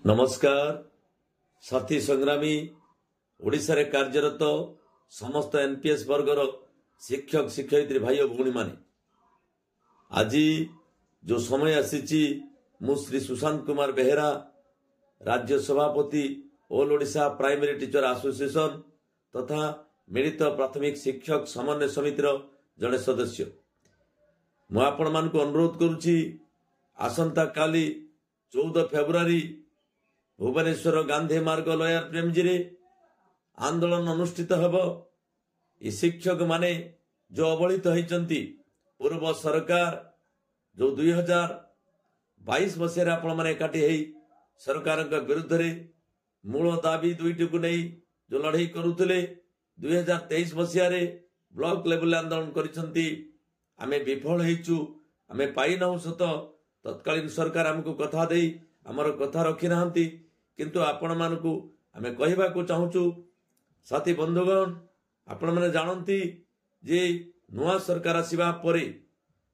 नमस्कार साथी संग्रामी ओडिशा रे कार्यरत समस्त एनपीएस वर्गर शिक्षक शिक्षयित्री भाई और भौणी माने आज जो समय आसी मु श्री सुशांत कुमार बेहेरा राज्य सभापति all Odisha primary teacher association तथा मिलित प्राथमिक शिक्षक समन्वय समितिर जड़े सदस्य मु आपण मानक अनुरोध करुछि आसंता काली 14 फेब्रुआरी भुवनेश्वर गांधी मार्ग लॉयर प्रेमजी रे आंदोलन अनुष्ठित हब। ये शिक्षक माने जो अवहेलित होइचंती पूर्व सरकार जो 2022 मसीह आपण माने एकाठी हेई सरकार विरुद्ध रे मूल दाबी दुईटी को नहीं जो लड़ाई करुले 2023 मसीह रे ब्लॉक लेवल आंदोलन करिसंती आमे विफल हेचु आमे पाई नहु सत तत्कालीन सरकार हमको कथा देई हमर कथा रखी नाहंती किंतु आपण मानकु आमे कहबा को चाहूचु साथी बंधुगण आपण माने जानंती जे नुआ सरकार आसीबा परे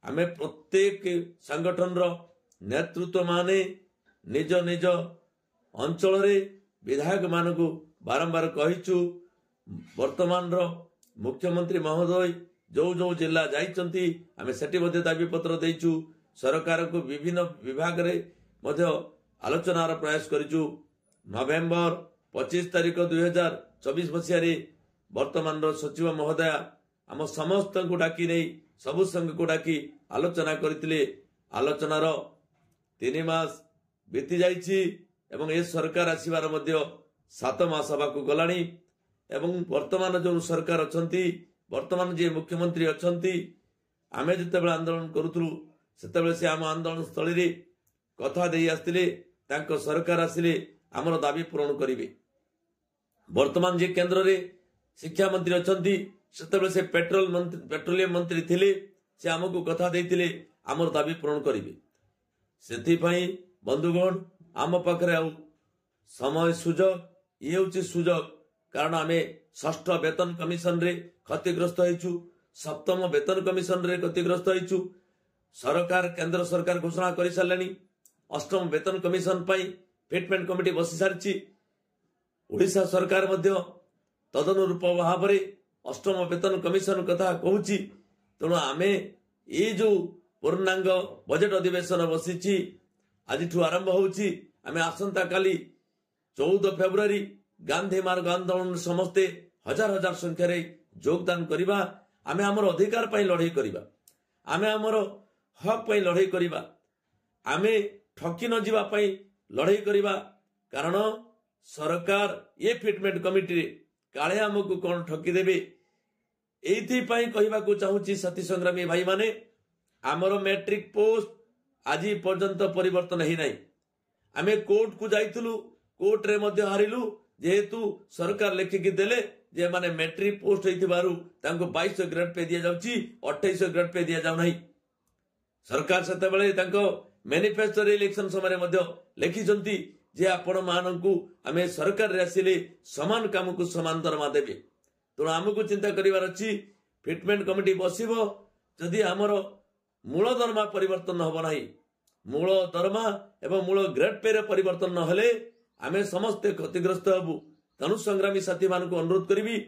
आमे प्रत्येक संगठन रो नेतृत्व माने निज निज अंचल रे विधायक मानकु बारंबार कहिचु वर्तमान रो मुख्यमंत्री महोदय जो जो जिला जाइचंती आमे सेठी मध्ये दाबी पत्र देइचु सरकार को विभिन्न विभाग रे मध्ये आलोचनार प्रयास करिचु। नवेम्बर 25 तारिख 2024 मसीह रे वर्तमान रो सचिव महोदय आम समस्त को डाकी नहीं सबु संघ को डाकी आलोचना करथिले। आलोचनार 3 मास बीती जाइछि एवं ए सरकार आसीबार मध्ये 7 मास हबाकू गलाणी एवं वर्तमान जो सरकार अछंती वर्तमान जे मुख्यमंत्री अछंती आमे जतेबेला आंदोलन करूथुलु सेतेबेले से आम आंदोलन स्थली रे कथा देई आस्तिले तांको सरकार आसिले आमर दाबी पूरण करिवे। वर्तमान जे केंद्र रे शिक्षा मंत्री अछंती सेतेबेले से पेट्रोलियम मंत्री थिले से आमको कथा देइतिले आमर दाबी पूरण करिवे। सेथि पई बंधुगण आम पाखरे आ समय सुजोग ये होची सुजोग कारण आमे षष्ठ वेतन कमिशन रे क्षतिग्रस्त होइछु सप्तम वेतन कमिशन रे क्षतिग्रस्त होइछु सरकार केंद्र सरकार घोषणा करि सारलेनी अष्टम वेतन कमिशन पाई फिटमेंट कमिटी बसी सारछि ओडिशा सरकार मध्य तदनुरूप भाव रे अष्टम वेतन कमिशन कथा कहूछि तेणु आमे ये जो पूर्णांग बजेट अधिवेशन बसीछि आज आरंभ होछि आमे आसंता काली 14 फेब्रुआरी गांधी मार्ग आंदोलन समस्ते हजार हजार संख्या रे योगदान करिबा आमे हमर अधिकार पई लड़ाई करिबा आमे हमर हक पई लड़ाई करिबा आमे ठकी न जीवा पई लड़ाई करिबा कारण सरकार ये फिटमेंट कमिटी रे काळे हमकु कोन ठकी देबे एथि पई कहबा को चाहूची साथी संग्रामी भाई माने हमर मैट्रिक पोस्ट आज पर्यंत परिवर्तन ही नाही आमे कोर्ट को जाइतलु कोर्ट रे मध्ये हारिलु जेहेतु सरकार लेखिकी देले जे माने मैट्रिक पोस्ट होइथिबारु तांको 2200 ग्रेड पे दिया जाउची 2800 ग्रेड पे दिया जाउ नाही। सरकार सेते बेले तांको मैनिफेस्टो रे इलेक्शन समय मध्ये लेखिचंती जे आपण माननकु आमे सरकार रे आसिले समान काम को समान दरमा देबे तो हमकु चिंता करिवार अछि फिटमेंट कमिटी बसिबो जदि हमर मूल दरमा परिवर्तन होबो नाही मूल दरमा एवं मूल ग्रेड पे रे परिवर्तन न हेले आमे समस्त क्षतिग्रस्त हबु। तेणु संग्रामी साथी मानक अनुरोध करी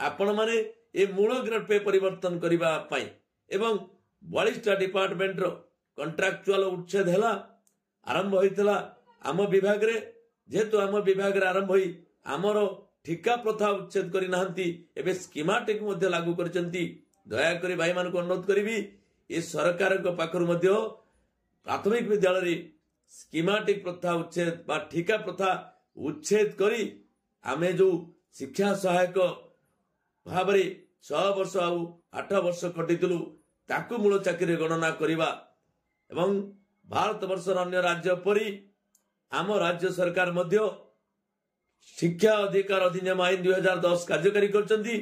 आपण माने ए मूल ग्रेड पे परिवर्तन करिबा पाई एवं 42टा डिपार्टमेंट रो कॉन्ट्रैक्चुअल उच्छेद हैला आरंभ होइतला आम विभाग रे जेतु आम विभाग रे आरंभ होई आमर ठिका प्रथा उच्छेद करि नाहंती एबे स्कीमाटिक मध्ये लागू करचंती। दया करी भाई मानक अनुरोध करी ए सरकार को पाखर मध्ये प्राथमिक विद्यालय रे स्कीमाटिक प्रथा उच्छेद बा ठिका प्रथा उच्छेद करी आमे जो शिक्षा सहायक भाव रे 6 वर्ष आ 8 वर्ष कटितलु ताकू मूल चाकरी गणना करिबा एवं भारत वर्ष अन्य राज्य परी आम राज्य सरकार मध्य शिक्षा अधिकार अधिनियम आईन 2010 कार्यकारी करचंती।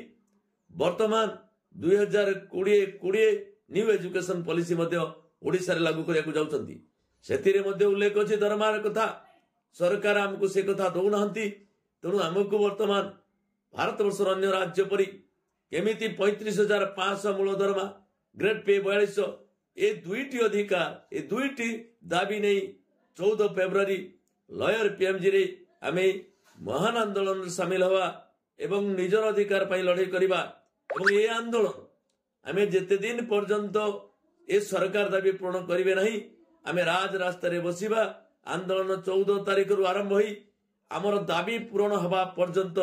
वर्तमान 2020 न्यू एजुकेशन पॉलिसी मध्य ओडिसा रे लागू करिया को जाउचंती सेतिरे मध्य उल्लेख अछि दरमार कथा सरकार हमको से कथा दउ नाहंती तेणु हमको वर्तमान भारत वर्ष अन्य राज्य परी केमिति 35,500 मूल दरमा ग्रेड पे 4200 ए दुईटी अधिकार ए दुईटी दाबी नहीं 14 फेब्रुआरी लयर पीएमजी रे आमे महान आंदोलन सामिल हवा एवं निजर अधिकार पाई लड़ाई करवा एवं ये आंदोलन आमे जेते दिन पर्यंत ए सरकार दाबी पूर्ण करिवे नहीं आमे राज रास्ता रे बसिबा आंदोलन 14 तारिख रु आरंभ होई आमर दाबी पूर्ण हवा पर्यंत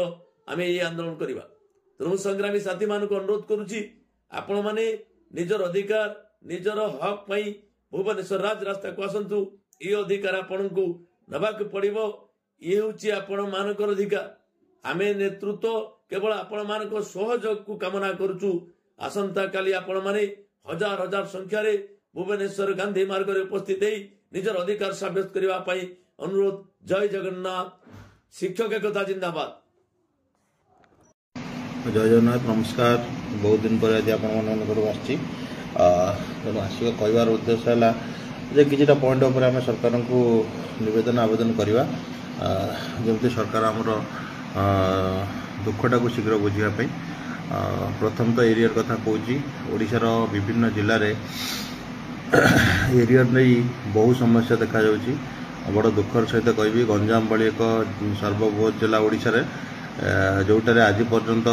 आमे ये आंदोलन करवा। तेणु संग्रामी साथी मान को अनुरोध करुची आपण माने निजर अधिकार निजर हक पाई भुवनेश्वर राज रास्ता को आसंतु। ये अधिकार आपण को नबाक पड़िबो। ये होची आपण मानकर अधिकार। आमे नेतृत्व केवल आपण मानक सहयोग को कामना करूचु। आसंता काली आपण माने हजार हजार संख्या रे भुवनेश्वर गांधी मार्ग रे उपस्थित होई निजर अधिकार साब्यस्त करबा पई अनुरोध। जय जगन्नाथ। शिक्षक एकता जिंदाबाद। जय जगन्नाथ। नमस्कार। बहुत दिन पर आज आपको आसी तेणु आसिक कहबार उद्देश्य है कि पॉइंट उपर आम सरकार को निवेदन आवेदन करवा जमी सरकार आमर दुखटा को शीघ्र बुझापी। प्रथम तो एरिया कथा कौची ओडिशार विभिन्न जिले में एरिया नहीं बहु समस्या देखा जाउची। बड़ दुखर सहित कहबी गंजाम भली एक सर्वबृहत जिला ओडिशा रे जोटारे आज पर्यंत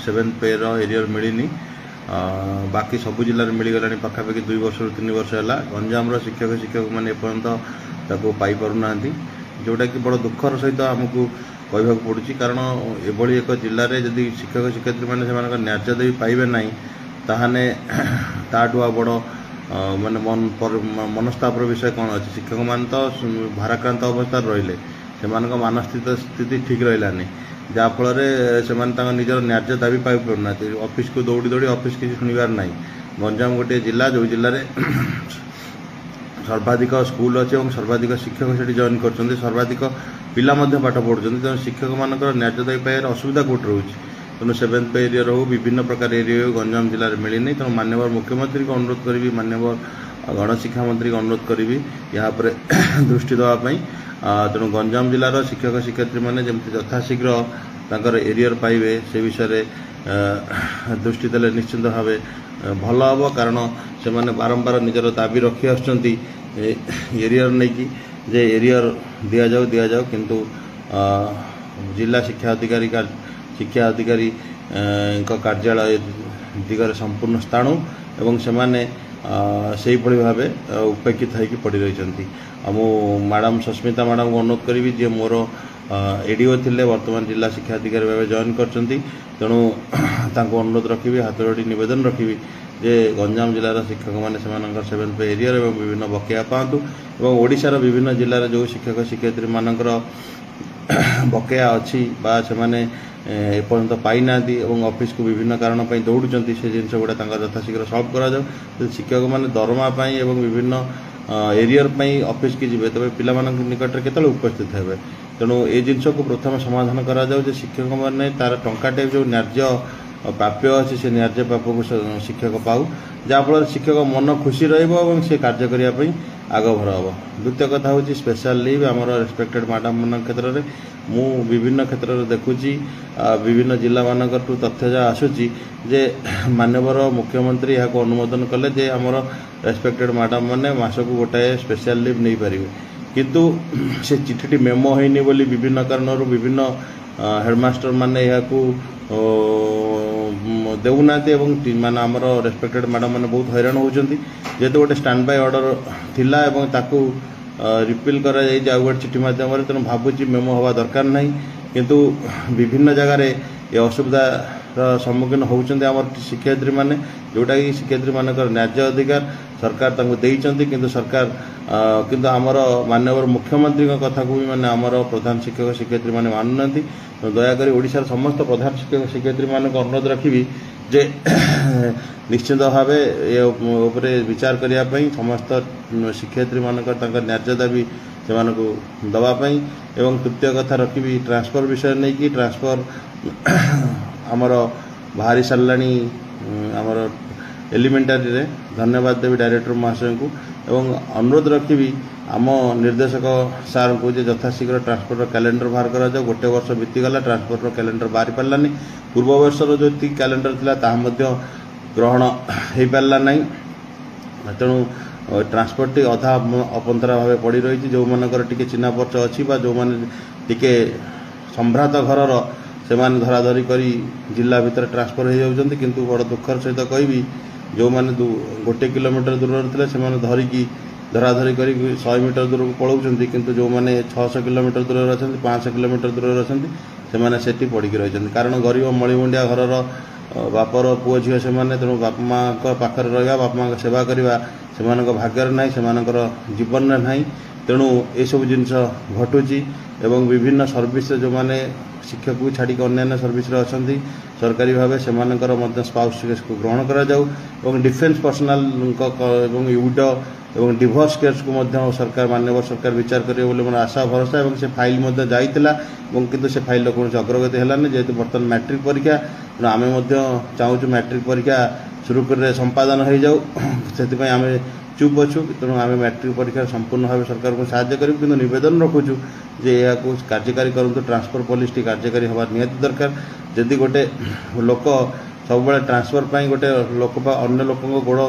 7th पे एरिया मिलनी। बाकी सबू जिले में मिलगला पाखापाखि 2 वर्ष 3 वर्ष है। गंजाम शिक्षक मैंने एपर्यंत पाई पारना जोटा कि बड़ दुखर सहित आमको कहवा पड़ुची। कारण एभली एक जिले में जदि शिक्षक शिक्षयित्री मैंने से न्याय देवी पाइबे ना ताहने ताठू आ बड़ माने मनस्तापर विषय कौन अच्छे। शिक्षक मान तो भाराक्रांत अवस्था रहिले से मानस्थिति ठीक रही जहाँफल से निजर न्याय दाबी पाई पारना ऑफिस को दौड़ी दौड़ी ऑफिस किसी शुणवार ना। गंजाम गोटे जिला जो जिले में सर्वाधिक स्कूल अच्छे और सर्वाधिक शिक्षक से जॉइन कर सर्वाधिक पिला पाठ पढ़ुं। तेणु शिक्षक मान न्याय दाबी पाइबार असुविधा कौट रोचे। तेणु 7th पे एरिया हो विभिन्न प्रकार एरिया गंजाम जिले में मिलनी। तेणु माननीय मुख्यमंत्री को अनुरोध करी माननीय गणशिक्षा मंत्री को अनुरोध करी यहाँ पर दृष्टि देवाई। तेणु गंजाम जिलार शिक्षक शिक्षयित्री मैंने जमी यथाशीघ्र तांकर एरियर पाइबे से विषय दृष्टि देले निश्चित भाव भल हम। कारण से माने बारंबार निजर दाबी रखी आसुचंती एरियर नहीं कि जे एरियर दिया जाऊ किंतु जिला शिक्षा अधिकारी कार्यालय दिगरे संपूर्ण स्थाणु एवं से माने से भाव उपेक्षित होकर पड़ रही। मु मैडम सस्मिता मैडम को अनुरोध करी जे मोर एडीओ थिले वर्तमान जिला शिक्षा अधिकारी भाव जॉइन करछंती। तेणु तांको अनुरोध रखी हाथ जोड़ी निवेदन रखी जे गंजाम जिलार शिक्षक मैंने 7th पे एरिया एवं विभिन्न बकेया पातु और ओडिशार विभिन्न जिलार जो शिक्षक शिक्षयित्री मानकर बकेया अच्छी बा से माने एपर्यंत पाई ना ऑफिस को विभिन्न कारण दौड़ुं से जिन गुड़ा यथाशीघ्र सल्व कर शिक्षक मैंने दरमा एवं विभिन्न एरियर ऑफिस की जी तब पिला निकट में उपस्थित हे। तेणु ये जिन को प्रथम समाधान करा जाऊ शिक्षक मैंने तार टंकाटे जो न्याय प्राप्य अच्छे से न्याय प्राप्य को शिक्षक पाऊ जहाँफल शिक्षक मन खुशी रे कार्य करने आग भर हम। द्वितीय कथा हूँ स्पेशल लीव आमर रेस्पेक्टेड मैडम मान क्षेत्र में मु विभिन्न क्षेत्र में देखुची विभिन्न जिला मानक तथ्य जहाँ आसूची जे माननीय मुख्यमंत्री यहाँ को अनुमोदन कले जे आमर रेस्पेक्टेड मैडम मैंने मासक गोटाए स्पेशल लीव नहीं पारे किंतु से चिठी मेमो होनी बोली विभिन्न कारण विभिन्न हेडमास्टर मैंने यहाँ देना माने आमर रेस्पेक्टेड मैडम मैंने बहुत हैरान होती जेहेतु गोटे स्टैंड बाय ऑर्डर थिला एवं ताकू रिपिल करा गोटे चिठी मध्यम तेणु भावुची मेमो हवा दरकार ना किंतु विभिन्न जगार ये असुविधार सम्मुखीन होती आम शिक्षयित्री मैंने जोटा कि शिक्षयित्री मानक न्याय अधिकार सरकार किंतु सरकार किंतु आमर माननीय मुख्यमंत्री कथा को भी माने आमर प्रधान शिक्षक शिक्षयित्री मैंने मानुना। तो दयाकोरी ओडिशार समस्त प्रधान शिक्षक शिक्षयित्री मान अनुरोध रखी जे निश्चित भाव ये विचार करने समस्त शिक्षयित्री मानक न्याय दाबी से दवापाई। एवं तृतीय कथा रखी ट्रांसफर विषय नहीं कि ट्रांसफर आमर बाहरी सारा आमर एलिमेंटारी रे धन्यवाद देवी डायरेक्टर महाशय को एवं अनुरोध रखी आम निर्देशक सार को यथाशीघ्र ट्रांसफर कैलेंडर बाहर करा जाओ। गोटे वर्ष बीतीगला ट्रांसफर कैलेंडर बाहरी पारानी पूर्व वर्षर जो कैलेंडर था ग्रहण हो पारा ना। तेणु ट्रांसपोर्ट अधा अपंथरा भाव पड़ रही जो मानकर टिके चिन्ह परिचय अच्छी जो मैंने टिके संभ्रात घर से धराधरी कर जिला भितर ट्रांसफर हो जाती किंतु बड़ दुखर सहित कहबी जो मैंने 1 किलोमीटर दूर थे से धरिकी धराधरी कर 100 मीटर दूर को पलाऊँ किंतु जो मैंने 600 किलोमीटर दूर अच्छा 500 किलोमीटर दूर अच्छा से पड़ी रही कारण गरीब मलिमुंडिया घर बापर पुओ झील से तेणु बापा माँ पाखे रहा बापा माँ सेवा करवा से भाग्य ना से जीवन में ना तेणु ये सब जिन घटुची एवं विभिन्न सर्विस जो मैंने शिक्षक को छाड़ी अन्य सर्विस अच्छा सरकारी भाव से स्पाउस को ग्रहण कर डिफेन्स पर्सनाल यूडो एवं डिवोर्स केस को सरकार माननीय सरकार विचार करेंगे बोले मोर आशा भरोसा और से फाइल जाइला किंतु से फाइल कौन अग्रगति है जेहेतु बर्तमान मैट्रिक परीक्षा तेणु आम चाहूँ मैट्रिक परीक्षा सुरुखुर संपादन हो जाऊ से आम चुप अच्छु तेणु आम मैट्रिक परीक्षा संपूर्ण भाव सरकार को साहाय्य करूँ कि नवेदन रखुचु जे या कार्यकारी करूँ ट्रांसफर पॉलिसी कार्यकारी हवा निहाती दरकार जदि गोटे लोक सब ट्रांसफर पर गोटे लोक अन्य लोक गोड़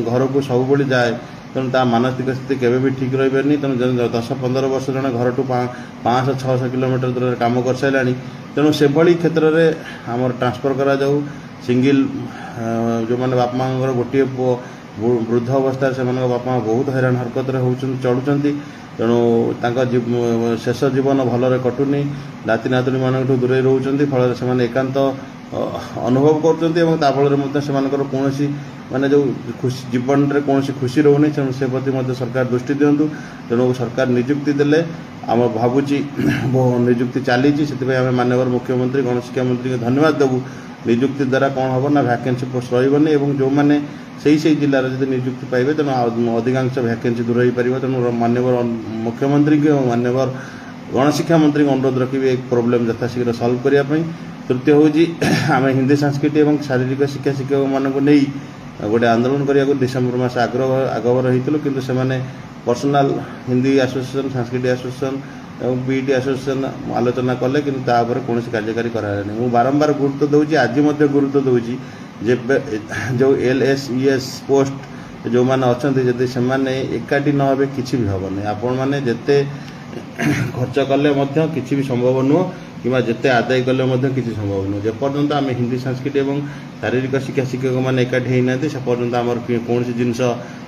घर को सब जाए तेणु ता मानसिक स्थिति केवे भी ठीक रही तेणु 10-15 वर्ष जन घर टू 500-600 किलोमीटर दूर काम कर सारा तेणु से क्षेत्र में आम ट्रांसफर करा जाऊ सिंगल जो मैंने बापा माँ गोटे पुओ वृद्ध अवस्था से बापा माँ बहुत हैरान हरकत चलुंट तेणु शेष जीवन भलरे कटुनी नाती नातुणी मान दूर रोच फल से एकांत अनुभव कर कौन माने जो खुशी जीवन में कौन खुशी रोनी तेणु से प्रति सरकार दृष्टि दिंतु तेणु सरकार निजुक्ति देले आम भावुची निजुक्ति चली आम माननीय मुख्यमंत्री गणशिक्षा मंत्री को धन्यवाद देवु निजुक्ति द्वारा कौन हम ना वैकेंसी पोस्ट रही जो मैंने से जिलार जब निजुक्ति पाइबे तेणु अधिकांश वैकेंसी दूर हो पार तेणु माननीय मुख्यमंत्री के माननीय गणशिक्षा मंत्री को अनुरोध रखी एक प्रोब्लेम यथाशीघ्र सल्व करने तृतीय हूँ आम हिंदी संस्कृति और शारीरिक शिक्षा शिक्षक मानक नहीं गोटे आंदोलन करने डिसेम्बर मास आगवर होती किंतु से पर्सनाल हिंदी एसोसिएशन संस्कृति एसोसिएशन और बीटी एसोसिएशन आलोचना कले कि कौन कार्यकारी करानी मुझे बारंबार गुरुत्व दूसरी आज गुरुत्व दूसरी जो LSES पोस्ट जो मैंने अच्छा जदि से एकाठी न हे कि भी हेनी आपण मैंने जिते खर्च कले कि भी संभव नुह कि जिते आदाय कले कि संभव नुह जेपर्यंत आम हिंदी संस्कृति और शारीरिक शिक्षा शिक्षक मैंने एकाठी होना से पर्यंत आम कौन जिनस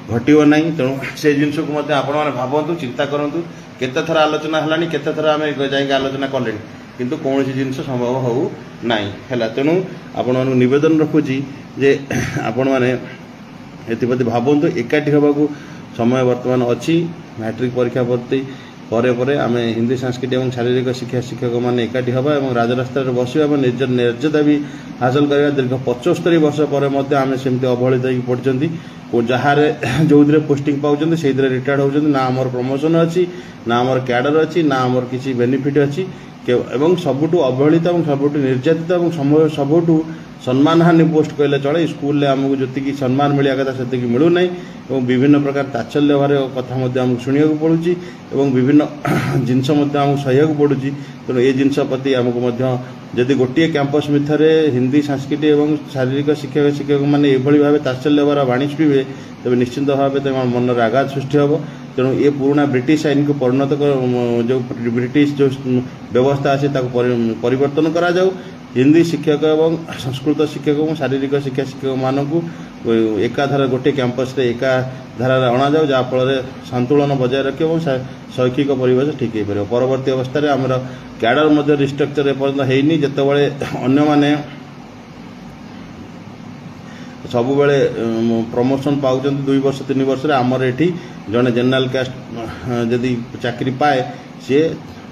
घटो ना तेणु से जिनस को आपण भावतु चिंता करूँ केते थर आलोचना है केते थर आम जा आलोचना कले किंतु कौन जिनस संभव हो ना तेणु आपण नवेदन रखुची जे आपण मैंने एप्रति भावतु एकाठी होगा समय बर्तमान अच्छी मैट्रिक परीक्षा प्रति पर आम हिंदी संस्कृति और शारीरिक शिक्षा शिक्षक मैंने एकाठी हवा और राजरास्ता बसवा निज मर्यादा भी हासिल करवा दीर्घ 75 वर्ष पर आम सेमती अवहेलित पड़ते जहाँ जो पोस्टिंग पाँच से रिटायर्ड होती ना आमर प्रमोशन अच्छी ना आमर कैडर अच्छी ना आमर किसी बेनिफिट अच्छी एवं सबुठू अवहेलित और सबुठू निर्यातित और सबुठू सम्मानहानि पोस्ट कहले चले स्कूल आमको जी सम्मान मिलवा कथा से मिलूना और विभिन्न प्रकार तात्सल्य भार कथा आमको शुणा पड़ुची और विभिन्न जिनस आमको सहयोग पड़ुची तेणु ये जिनस प्रति आमको जदि गोटे कैंपस मिथरे हिंदी संस्कृति और शारीरिक शिक्षक शिक्षक मैंने भाव तात्सल्य भार बाणी छुए तेज निश्चित भाव मन में आघात सृष्टि हम तेणु ये पुराना ब्रिटिश आईन को परिणत जो ब्रिटिश जो व्यवस्था अच्छे परिवर्तन करा जाऊ हिंदी शिक्षक और संस्कृत शिक्षक और शारीरिक शिक्षा शिक्षक मानू एकाधार गोटे कैंपस रे एका धारा अणा जाऊ जहाँफल संतुलन बजाय रखे और शैक्षिक परिवेश ठीक हो पार परवर्ती अवस्था रे आमर कैडर रिस्ट्रक्चर एपर्यंत होनी जितेबाला अन्य माने सब बेले प्रमोशन पाँच 2 वर्ष 3 वर्ष आमर ये जड़े जेनेल कास्ट जदि चाकरी पाए सी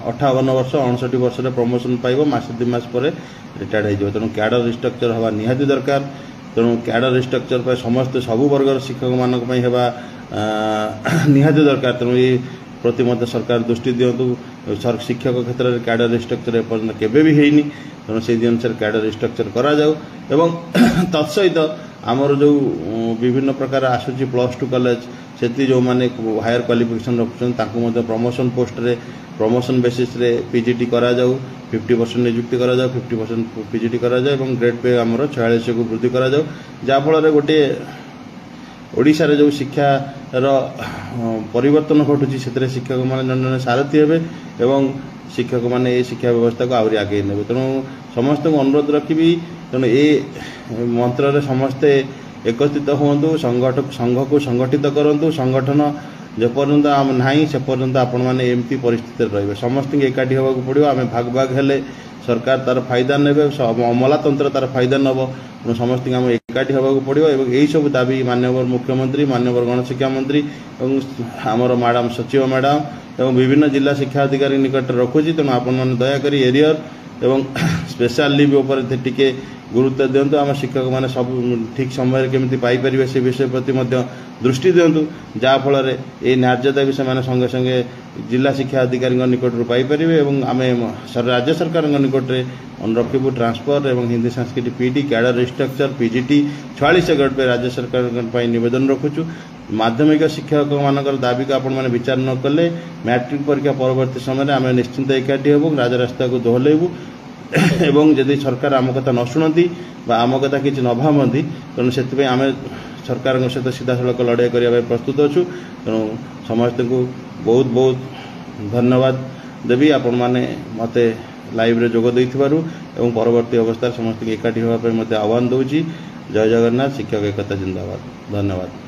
58 वर्ष 69 वर्ष प्रमोशन पाइब मास 2 मास पर रिटायर्ड हो तेणु कैडर रिस्ट्रक्चर हवा निहाती दरकार तेणु कैडर रिस्ट्रक्चर पर समस्त सबु वर्गर शिक्षक मानक हवा निहाती दरकार तेणु ये प्रति सरकार दृष्टि दिंतु शिक्षक क्षेत्र में कैडर रिस्ट्रक्चर एपर्यंत केवे भी होनी तेणु से अनुसार कैडर रिस्ट्रक्चर करा जाऊ एवं तत्सहित आमर जो विभिन्न प्रकार आसूची +2 कॉलेज से जो मैंने हायर क्वालिफिकेशन रखुच्च प्रमोशन पोस्ट रे प्रमोशन बेसिस रे पीजीटी करा जाऊ 50% नियुक्ति करा जाऊ 50% पीजीटी करा जाऊ और ग्रेड पे आमर 46 को वृद्धि करा जाऊ जहाँफल गोटे ओडिशा रे जो शिक्षा परिवर्तन घटुची से शिक्षक मैंने जन जन सारथी हे एवं शिक्षक मैंने ये शिक्षा व्यवस्था को आहरी आगे ने तेणु समस्त को अनुरोध रखी तेणु ये मंत्र समस्ते एकत्रित हूँ संघ को संगठित करूँ संगठन जेपर्यंत आम ना से पर्यंत आपण मैंने एमती परिस्थिति रे समस्त एकाठी होगा पड़ो आम भाग भाग हेले सरकार तार फायदा ने अमलातंत्र तार फायदा नब तेणु समस्त आम एकाठी होगा पड़ो और यही सब दाबी माननीय मुख्यमंत्री माननीय गणशिक्षा मंत्री और आमर मैडम सचिव मैडम और विभिन्न जिला शिक्षा अधिकारी निकट रखुची तेणु आपण मैंने दयाकोरी एरियर एवं स्पेशल लिव उपर टिके गुरुत्व दिंतु आम शिक्षक मैंने सब ठीक समय केमी पाइपर से विषय प्रति दृष्टि दिंतु जहाँफल ये न्याय्यता भी से संगे संगे जिला शिक्षा अधिकारी निकट पाइपर और आम राज्य सरकार निकट में रखू ट्रांसफर और Hindi Sanskrit PT cadre restructure PGT 46 grade pay राज्य सरकार निवेदन रखुचु माध्यमिक शिक्षक मान दाबी को आपण मैंने विचार न कले मैट्रिक परीक्षा परवर्ती समय आम निश्चिंत एकाठी होबू राजरास्ता को दोहलैबू एवं जदि सरकार आम कथा न शुणती आम कथा किसी न भावती तेणु से आम सरकार सहित सीधा सड़क लड़ाई करने प्रस्तुत अच्छु तेणु समस्त को बहुत बहुत धन्यवाद देवी आपण मैंने मते लाइव रे जोग देइथिबारु एवं परवर्ती अवस्था समस्त एकाठी होगा मते आह्वान दूची। जय जगन्नाथ। शिक्षक एकता जिंदाबाद। धन्यवाद।